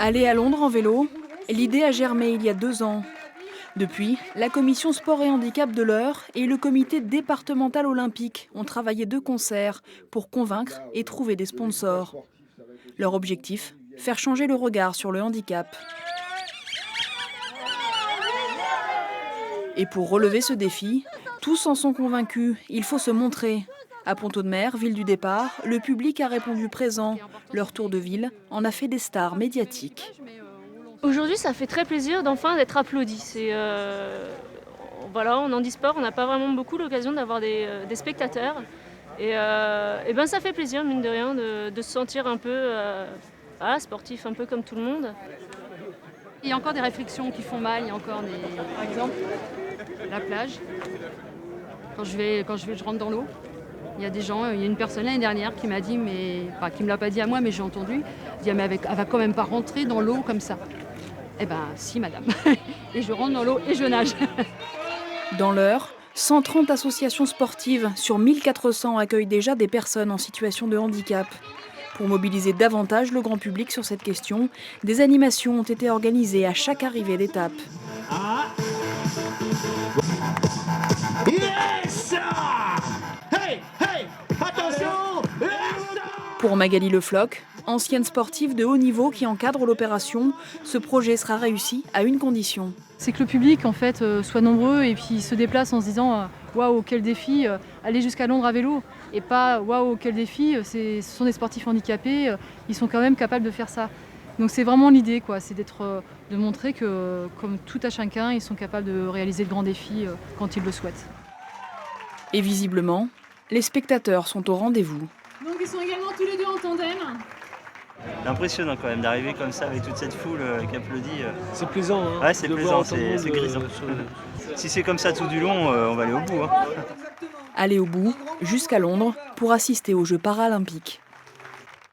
Aller à Londres en vélo, l'idée a germé il y a 2 ans. Depuis, la commission sport et handicap de l'Eure et le comité départemental olympique ont travaillé de concert pour convaincre et trouver des sponsors. Leur objectif, faire changer le regard sur le handicap. Et pour relever ce défi, tous en sont convaincus, il faut se montrer. À Pont-Audemer, ville du départ, le public a répondu présent. Leur tour de ville en a fait des stars médiatiques. Aujourd'hui, ça fait très plaisir d'enfin d'être applaudi. Voilà, en handisport, on n'a pas vraiment beaucoup l'occasion d'avoir des spectateurs. Et ben, ça fait plaisir, mine de rien, de se sentir un peu sportif, un peu comme tout le monde. Il y a encore des réflexions qui font mal, il y a encore par exemple, la plage. Quand je rentre dans l'eau, il y a des gens, il y a une personne l'année dernière qui m'a dit, qui me l'a pas dit à moi, mais j'ai entendu, dit ah, mais elle va quand même pas rentrer dans l'eau comme ça. Eh ben si madame. Et je rentre dans l'eau et je nage. Dans l'Eure, 130 associations sportives sur 1400 accueillent déjà des personnes en situation de handicap. Pour mobiliser davantage le grand public sur cette question, des animations ont été organisées à chaque arrivée d'étape. Yes! Hey, hey, attention! Pour Magali Lefloc, ancienne sportive de haut niveau qui encadre l'opération, ce projet sera réussi à une condition. C'est que le public en fait soit nombreux et puis se déplace en se disant waouh quel défi, aller jusqu'à Londres à vélo et pas waouh quel défi, ce sont des sportifs handicapés, ils sont quand même capables de faire ça. Donc c'est vraiment l'idée quoi, c'est de montrer que comme tout à chacun, ils sont capables de réaliser de grands défis quand ils le souhaitent. Et visiblement, les spectateurs sont au rendez-vous. Donc ils sont également tous les deux en tandem. Impressionnant quand même d'arriver comme ça avec toute cette foule qui applaudit. C'est plaisant, hein, ouais, c'est plaisant, c'est grisant. Si c'est comme ça tout du long, on va aller au bout. Hein. Aller au bout, jusqu'à Londres, pour assister aux Jeux paralympiques.